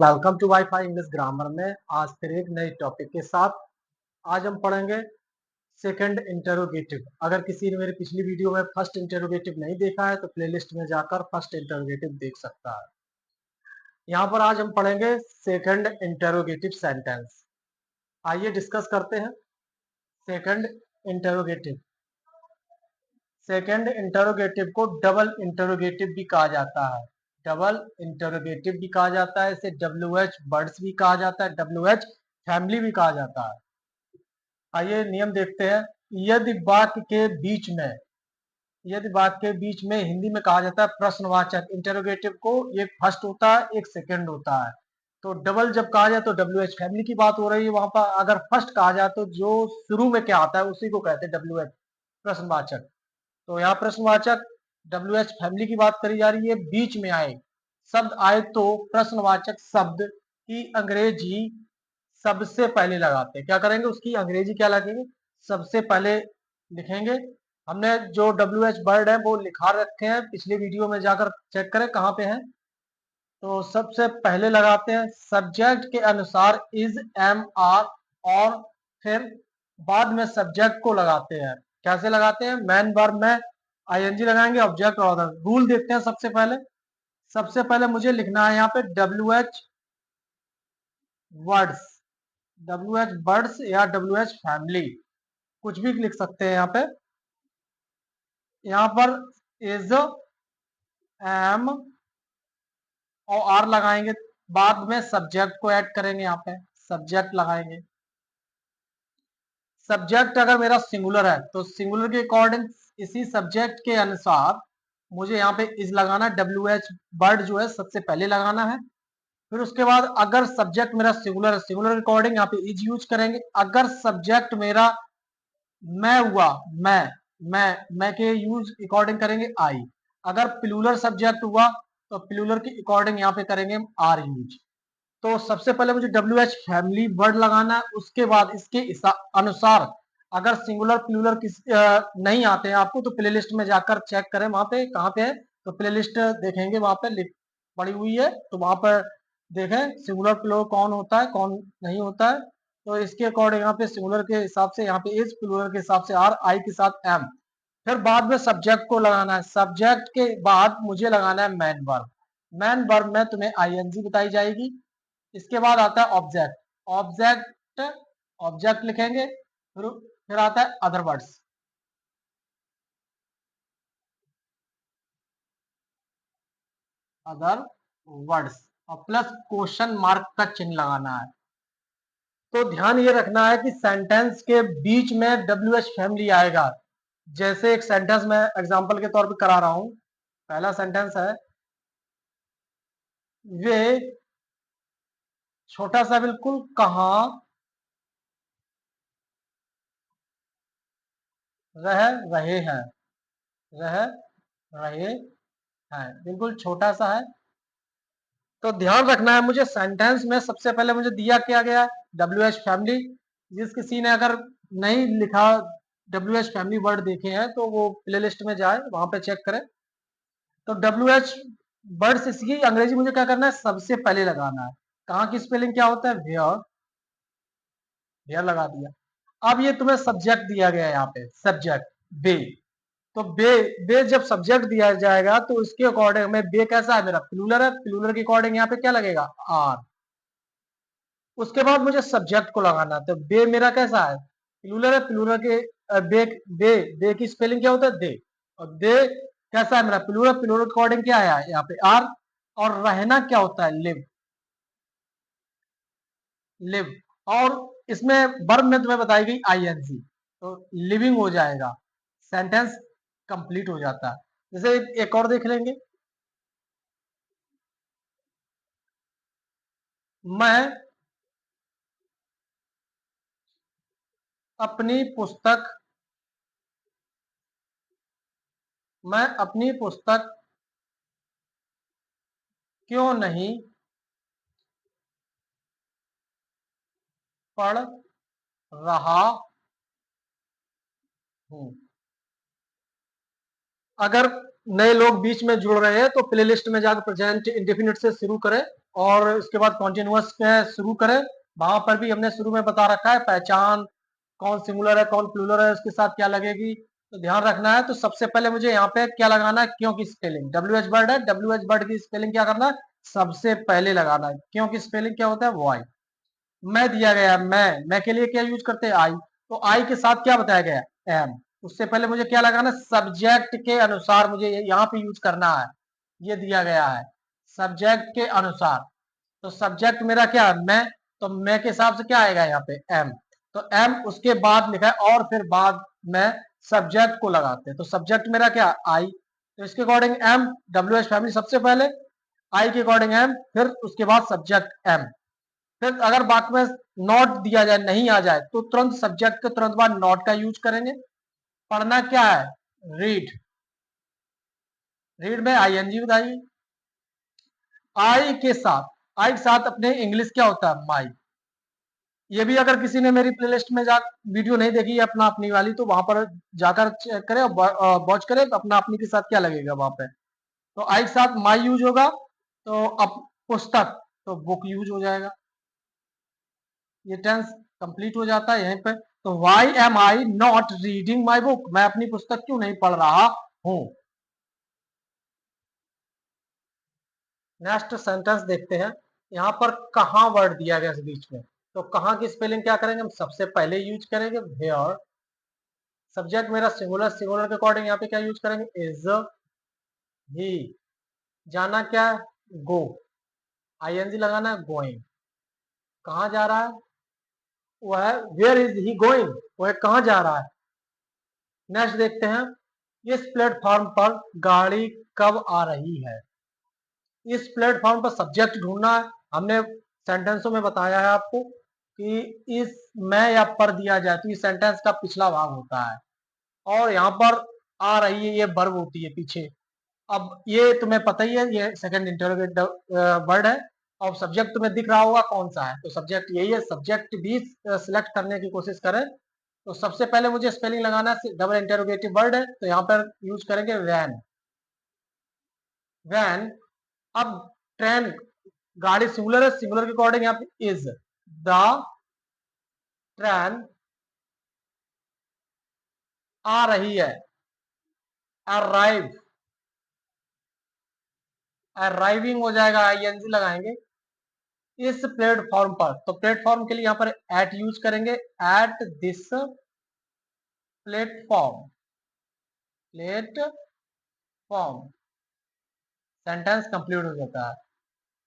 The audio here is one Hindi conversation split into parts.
Welcome to WiFi English grammar में आज फिर एक नए टॉपिक के साथ। आज हम पढ़ेंगे सेकंड इंटरोगेटिव। अगर किसी ने मेरी पिछली वीडियो में फर्स्ट इंटरोगेटिव नहीं देखा है तो प्लेलिस्ट में जाकर फर्स्ट इंटरोगेटिव देख सकता है। यहाँ पर आज हम पढ़ेंगे सेकंड इंटरोगेटिव सेंटेंस। आइए डिस्कस करते हैं सेकंड इंटरोगेटिव। सेकंड इंटरोगेटिव को डबल इंटरोगेटिव भी कहा जाता है। डबल इंटरोगेटिव भी कहा जाता है, इसे WH वर्ड्स भी कहा जाता है, WH फैमिली भी कहा जाता है। आइए नियम देखते हैं। यदि वाक्य के बीच में हिंदी में कहा जाता है प्रश्नवाचक इंटरोगेटिव को, एक फर्स्ट होता है एक सेकंड होता है। तो डबल जब कहा जाए तो WH फैमिली की बात हो रही है वहां पर। अगर फर्स्ट कहा जाए तो जो शुरू में क्या आता है उसी को कहते हैं WH प्रश्नवाचक। तो यहाँ प्रश्नवाचक WH फैमिली की बात करी जा रही है। बीच में आए शब्द आए तो प्रश्नवाचक शब्द की अंग्रेजी सबसे पहले लगाते हैं। क्या करेंगे, उसकी अंग्रेजी क्या लगेगी, सबसे पहले लिखेंगे। हमने जो WH वर्ड है वो लिखा रखे हैं, पिछले वीडियो में जाकर चेक करें कहाँ पे है। तो सबसे पहले लगाते हैं सब्जेक्ट के अनुसार इज, एम, आर, और फिर बाद में सब्जेक्ट को लगाते हैं। कैसे लगाते हैं, मैन वर्ब में ING लगाएंगे, ऑब्जेक्ट और अदर। रूल देखते हैं। सबसे पहले मुझे लिखना है यहाँ पे WH वर्ड्स, WH वर्ड्स या WH फैमिली, कुछ भी लिख सकते हैं यहाँ पे। यहाँ पर इज, एम और आर लगाएंगे, बाद में सब्जेक्ट को ऐड करेंगे। यहाँ पे सब्जेक्ट लगाएंगे। सब्जेक्ट अगर मेरा सिंगुलर है तो सिंगुलर के अकॉर्डिंग इसी सब्जेक्ट के अनुसार मुझे यहाँ पे इज लगाना है। WH वर्ड जो है सबसे पहले लगाना है। फिर उसके बाद अगर सब्जेक्ट मेरा सिंगुलर है, सिंगुलर के अकॉर्डिंग यहाँ पे इज यूज करेंगे। अगर सब्जेक्ट मेरा मैं हुआ, मैं के यूज अकॉर्डिंग करेंगे आई। अगर प्लूरल सब्जेक्ट हुआ तो प्लूरल के अकॉर्डिंग यहाँ पे करेंगे आर यूज। तो सबसे पहले मुझे WH फैमिली वर्ड लगाना है। उसके बाद इसके अनुसार अगर सिंगुलर प्लूरल नहीं आते हैं आपको तो प्लेलिस्ट में जाकर चेक करें, वहां पे कहाँ पे है तो प्लेलिस्ट देखेंगे, वहां पे पड़ी हुई है। तो वहां पर देखें सिंगुलर प्लूरल कौन होता है कौन नहीं होता है। तो इसके अकॉर्डिंग यहाँ पे सिंगुलर के हिसाब से यहाँ पे इज, प्लूरल के हिसाब से आर, आई के साथ एम। फिर बाद में सब्जेक्ट को लगाना है। सब्जेक्ट के बाद मुझे लगाना है मैन वर्ब। मैन वर्ब में तुम्हें ING बताई जाएगी। इसके बाद आता है ऑब्जेक्ट। ऑब्जेक्ट ऑब्जेक्ट लिखेंगे। फिर आता है अदर वर्ड्स। अदर वर्ड्स और प्लस क्वेश्चन मार्क का चिन्ह लगाना है। तो ध्यान ये रखना है कि सेंटेंस के बीच में WH फैमिली आएगा। जैसे एक सेंटेंस मैं एग्जांपल के तौर पे करा रहा हूं। पहला सेंटेंस है, वे छोटा सा बिल्कुल कहां रह रहे हैं, रह रहे हैं, बिल्कुल छोटा सा है। तो ध्यान रखना है मुझे सेंटेंस में सबसे पहले मुझे दिया क्या गया है WH फैमिली। जिस किसी ने अगर नहीं लिखा WH फैमिली वर्ड देखे हैं तो वो प्लेलिस्ट में जाए, वहां पे चेक करें। तो WH वर्ड इसकी अंग्रेजी मुझे क्या करना है, सबसे पहले लगाना है। कहाँ की स्पेलिंग क्या होता है, वेयर, वेयर लगा दिया। अब ये तुम्हें सब्जेक्ट दिया गया है यहाँ पे, सब्जेक्ट बे। तो बे बे जब सब्जेक्ट दिया जाएगा तो इसके अकॉर्डिंग में बे कैसा है, मेरा प्लूरल है, प्लूरल के अकॉर्डिंग यहाँ पे क्या लगेगा, आर। उसके बाद मुझे सब्जेक्ट को लगाना है। तो बे मेरा कैसा है, प्लूरल है, प्लूरल के बे बे बे की स्पेलिंग क्या होता है, दे। और दे कैसा है मेरा प्लूरल, प्लूरल के अकॉर्डिंग क्या है यहाँ पे आर। और रहना क्या होता है, लिव, लिव। और इसमें वर्ब में तुम्हें बताई गई ING, तो लिविंग हो जाएगा, सेंटेंस कंप्लीट हो जाता है। जैसे एक और देख लेंगे, मैं अपनी पुस्तक मैं अपनी पुस्तक क्यों नहीं पढ़ रहा हूं। अगर नए लोग बीच में जुड़ रहे हैं तो प्लेलिस्ट में जाकर प्रेजेंट इंडेफिनिट से शुरू करें और उसके बाद कॉन्टिन्यूअस में शुरू करें। वहां पर भी हमने शुरू में बता रखा है पहचान, कौन सिंगुलर है कौन प्लूरल है, उसके साथ क्या लगेगी, तो ध्यान रखना है। तो सबसे पहले मुझे यहाँ पे क्या लगाना है, क्यों की स्पेलिंग, डब्ल्यू एच वर्ड है, डब्ल्यू एच वर्ड की स्पेलिंग क्या करना है, सबसे पहले लगाना है। क्यों की स्पेलिंग क्या होता है, वाई। मैं दिया गया है, मैं के लिए क्या यूज करते हैं, आई, तो आई के साथ क्या बताया गया है, एम। उससे पहले मुझे क्या लगाना, सब्जेक्ट के अनुसार मुझे यहाँ पे यूज करना है, ये दिया गया है सब्जेक्ट के अनुसार। तो सब्जेक्ट मेरा क्या है, मैं, तो मैं के हिसाब से क्या आएगा यहाँ पे, एम। तो एम उसके बाद लिखा है और फिर बाद में सब्जेक्ट को लगाते हैं, तो सब्जेक्ट मेरा क्या, आई। तो इसके according M, W H family सबसे पहले, आई के अकॉर्डिंग एम, फिर उसके बाद सब्जेक्ट एम। फिर अगर बात में नॉट दिया जाए, नहीं आ जाए, तो तुरंत सब्जेक्ट के तुरंत बाद नॉट का यूज करेंगे। पढ़ना क्या है, रीड, रीड में आईएनजी बताइए। आई के साथ अपने इंग्लिश क्या होता है, माई। ये भी अगर किसी ने मेरी प्लेलिस्ट में जा वीडियो नहीं देखी है अपना अपनी वाली, तो वहां पर जाकर चेक करे और वॉच करे, तो अपना अपनी के साथ क्या लगेगा वहां पे। तो आई के साथ माई यूज होगा, तो अब पुस्तक, तो बुक यूज हो जाएगा। ये टेंस कंप्लीट हो जाता है यहीं पे। तो why am I not reading my book, मैं अपनी पुस्तक क्यों नहीं पढ़ रहा हूं। नेक्स्ट सेंटेंस देखते हैं। यहाँ पर कहाँ वर्ड दिया गया इस बीच में, तो कहाँ की स्पेलिंग क्या करेंगे, हम सबसे पहले यूज करेंगे वेयर। सब्जेक्ट मेरा सिंगुलर, सिंगुलर के अकॉर्डिंग यहाँ पे क्या यूज करेंगे, इज, ही। जाना क्या है, गो, आईएनजी लगाना है, गोइंग। कहाँ जा रहा है, वह है वेयर इज ही गोइंग, वह कहाँ जा रहा है। नेक्स्ट देखते हैं, इस प्लेटफॉर्म पर गाड़ी कब आ रही है। इस प्लेटफॉर्म पर सब्जेक्ट ढूंढना है। हमने सेंटेंसों में बताया है आपको कि इस में या पर दिया जाए तो इस सेंटेंस का पिछला भाग होता है, और यहाँ पर आ रही है ये वर्ब होती है पीछे। अब ये तुम्हें पता ही है, ये सेकंड इंटरोगेटिव वर्ड है। अब सब्जेक्ट तुम्हें दिख रहा होगा कौन सा है, तो सब्जेक्ट यही है। सब्जेक्ट भी सिलेक्ट करने की कोशिश करें। तो सबसे पहले मुझे स्पेलिंग लगाना है, डबल इंटरोगेटिव वर्ड है, तो यहाँ पर यूज करेंगे वैन, वैन। अब ट्रेन, गाड़ी सिंगुलर है, सिंगुलर के अकॉर्डिंग यहाँ पे इज, द ट्रेन आ रही है, अराइव, अराइविंग हो जाएगा, आईएनजी लगाएंगे, इस प्लेटफॉर्म पर। तो प्लेटफॉर्म के लिए यहाँ पर एट यूज करेंगे, at this platform, platform, sentence complete हो जाता है।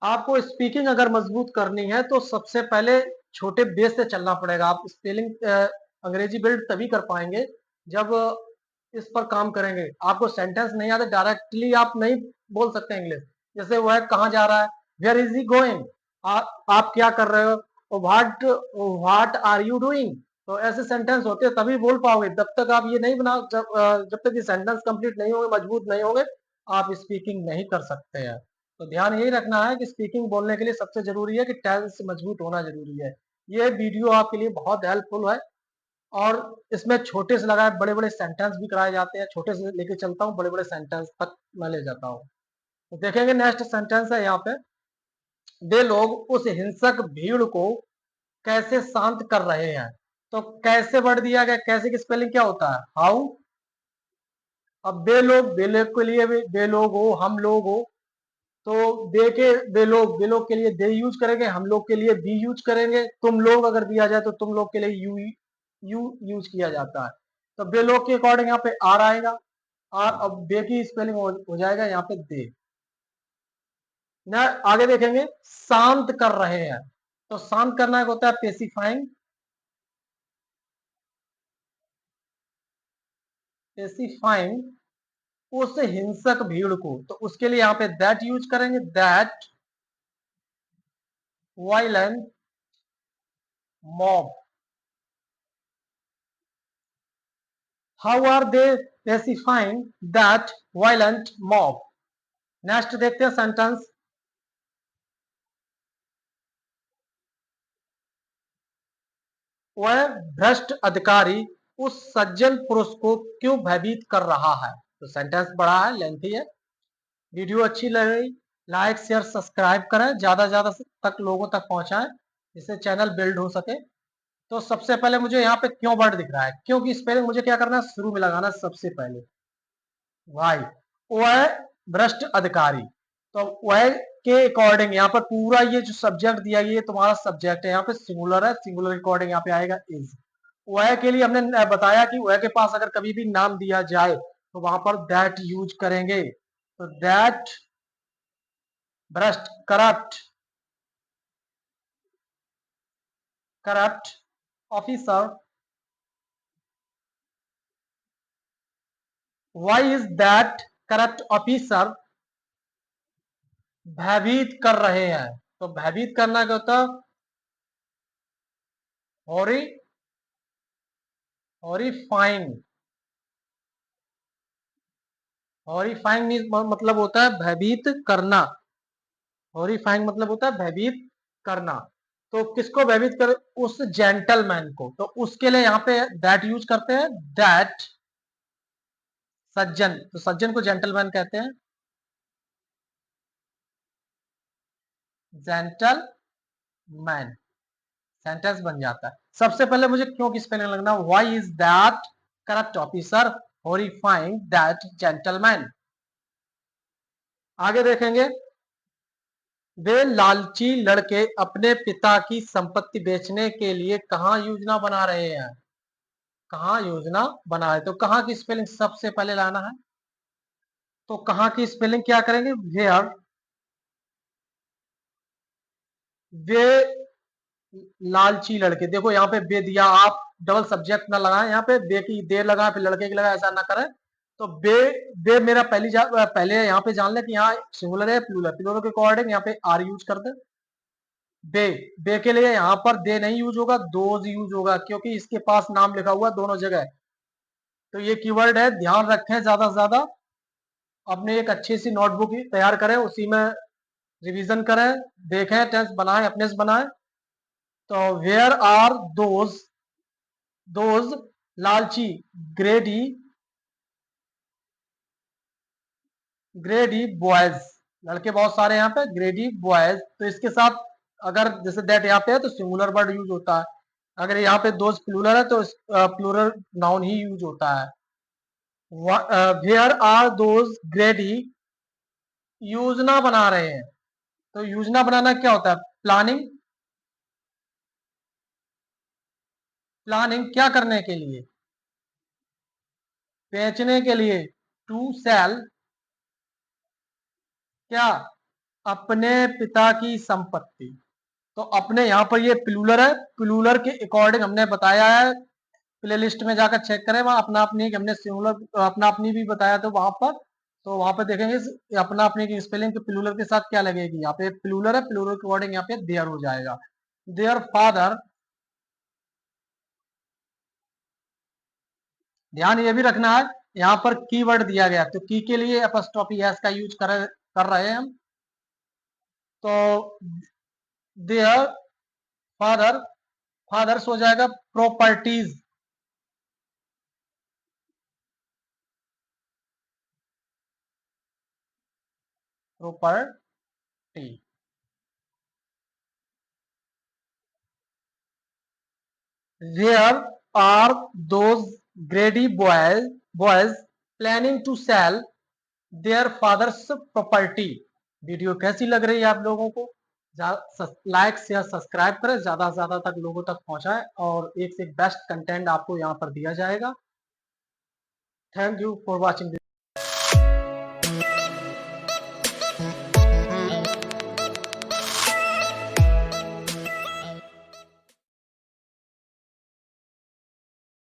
आपको स्पीकिंग अगर मजबूत करनी है तो सबसे पहले छोटे बेस से चलना पड़ेगा। आप स्पेलिंग अंग्रेजी बिल्ड तभी कर पाएंगे जब इस पर काम करेंगे। आपको सेंटेंस नहीं आता, डायरेक्टली आप नहीं बोल सकते इंग्लिश। जैसे वह कहाँ जा रहा है, वेयर इज ही गोइंग, आप क्या कर रहे हो, व्हाट आर यू डूइंग। तो ऐसे सेंटेंस होते हैं तभी बोल पाओगे। जब तक आप ये नहीं बना, जब तक ये सेंटेंस कंप्लीट नहीं होंगे, मजबूत नहीं होंगे, आप स्पीकिंग नहीं कर सकते हैं। तो ध्यान यही रखना है कि स्पीकिंग बोलने के लिए सबसे जरूरी है कि टेंस मजबूत होना जरूरी है। ये वीडियो आपके लिए बहुत हेल्पफुल है, और इसमें छोटे से लगाए बड़े बड़े सेंटेंस भी कराए जाते हैं। छोटे से लेके चलता हूँ, बड़े बड़े सेंटेंस तक मैं ले जाता हूँ। तो देखेंगे नेक्स्ट सेंटेंस है यहाँ पे, वे लोग उस हिंसक भीड़ को कैसे शांत कर रहे हैं। तो कैसे वर्ड दिया गया, कैसे की स्पेलिंग क्या होता है, हाउ। अब वे लोग के लिए वे लोग हो, हम लोग हो, तो वे लोग के लिए दे यूज करेंगे, हम लोग के लिए बी यूज करेंगे, तुम लोग अगर दिया जाए तो तुम लोग के लिए यू यूज किया जाता है। तो वे लोग के अकॉर्डिंग यहाँ पे आर आएगा, आर। अब बे की स्पेलिंग हो जाएगा यहाँ पे दे। ना आगे देखेंगे, शांत कर रहे हैं, तो शांत करना एक होता है पेसिफाइंग, पेसिफाइंग उस हिंसक भीड़ को, तो उसके लिए यहाँ पे दैट यूज करेंगे, that violent mob. How are they pacifying that violent mob. Next देखते हैं सेंटेंस, वह भ्रष्ट अधिकारी उस सज्जन पुरुष को क्यों भयभीत कर रहा है। तो सेंटेंस बड़ा है, लेंथी है। वीडियो अच्छी लगी, लाइक शेयर सब्सक्राइब करें, ज्यादा ज्यादा तक लोगों तक पहुंचाएं, जिससे चैनल बिल्ड हो सके। तो सबसे पहले मुझे यहाँ पे क्यों वर्ड दिख रहा है, क्योंकि स्पेलिंग मुझे क्या करना है, शुरू में लगाना है सबसे पहले वाई। वह भ्रष्ट अधिकारी, तो वह के अकॉर्डिंग यहाँ पर पूरा ये जो सब्जेक्ट दिया गया, ये तुम्हारा सब्जेक्ट है, यहाँ पे सिंगुलर है, सिंगुलर अकॉर्डिंग यहाँ पे आएगा इज। वह के लिए हमने बताया कि वह के पास अगर कभी भी नाम दिया जाए तो वहां पर दैट यूज करेंगे। तो दैट भ्रष्ट, corrupt, corrupt officer, why is that corrupt officer भयभीत कर रहे हैं। तो भयभीत करना क्या होता है, हॉरी, हॉरीफाइंग, हॉरीफाइंग मतलब होता है भयभीत करना, हॉरीफाइंग मतलब होता है भयभीत करना। तो किसको भयभीत कर, उस जेंटलमैन को, तो उसके लिए यहाँ पे दैट यूज करते हैं, दैट सज्जन, तो सज्जन को जेंटलमैन कहते हैं, जेंटलमैन, सेंटेंस बन जाता है। सबसे पहले मुझे क्यों की स्पेलिंग लगना, why is that corrupt officer horrifying that gentleman. आगे देखेंगे, वे लालची लड़के अपने पिता की संपत्ति बेचने के लिए कहाँ योजना बना रहे हैं, कहाँ योजना बना रहे, तो कहाँ की स्पेलिंग सबसे पहले लाना है। तो कहाँ की स्पेलिंग क्या करेंगे, वेयर, वे लालची लड़के, देखो यहाँ पे बे दिया, आप डबल सब्जेक्ट ना लगाएं, यहाँ पे बे की देर लगाएं फिर लड़के की लगाएं, ऐसा ना करें। तो बे, बे मेरा पहले यहाँ पे जान ले कि यहाँ सिंगुलर है प्लूरल, प्लूरल के अकॉर्डिंग यहाँ पे आर यूज कर दे। बे, बे के लिए यहाँ पर दे नहीं यूज होगा, दोज यूज होगा, क्योंकि इसके पास नाम लिखा हुआ दोनों जगह। तो ये कीवर्ड है, ध्यान रखें, ज्यादा से ज्यादा अपने एक अच्छी सी नोटबुक तैयार करें, उसी में रिवीजन करें, देखें, टेंस बनाएं, अपने से बनाएं। तो वेयर आर दोज, दोज लालची, ग्रेडी, ग्रेडी बॉयज, लड़के बहुत सारे यहाँ पे, ग्रेडी बॉयज। तो इसके साथ अगर जैसे दैट यहाँ पे है तो सिंगुलर वर्ड यूज होता है, अगर यहाँ पे दोज प्लूरल है तो प्लूरल नाउन ही यूज होता है। वेयर आर दोज ग्रेडी, योजना बना रहे हैं, तो योजना बनाना क्या होता है, प्लानिंग, प्लानिंग क्या करने के लिए, बेचने के लिए, टू सेल, क्या, अपने पिता की संपत्ति। तो अपने यहाँ पर ये प्लूलर है, प्लूलर के अकॉर्डिंग हमने बताया है, प्ले लिस्ट में जाकर चेक करें, वहां अपना अपनी हमने सिंगुलर अपना अपनी भी बताया था वहां पर, तो वहां पर देखेंगे अपना अपनी की स्पेलिंग प्लूलर के साथ क्या लगेगी, यहाँ पे प्लूलर है, प्लूलर के अकॉर्डिंग यहाँ पे देयर हो जाएगा, देयर फादर। ध्यान ये भी रखना है, यहाँ पर कीवर्ड दिया गया, तो की के लिए अपॉस्ट्रोफी एस का यूज कर रहे हैं हम। तो देयर फादर, फादर्स हो जाएगा properties, property. Where are those greedy boys planning to sell their father's property? Video कैसी लग रही है आप लोगों को, लाइक शेयर सब्सक्राइब करें, ज्यादा से ज्यादा तक लोगों तक पहुंचाएं, और एक से एक बेस्ट कंटेंट आपको यहाँ पर दिया जाएगा। Thank you for watching.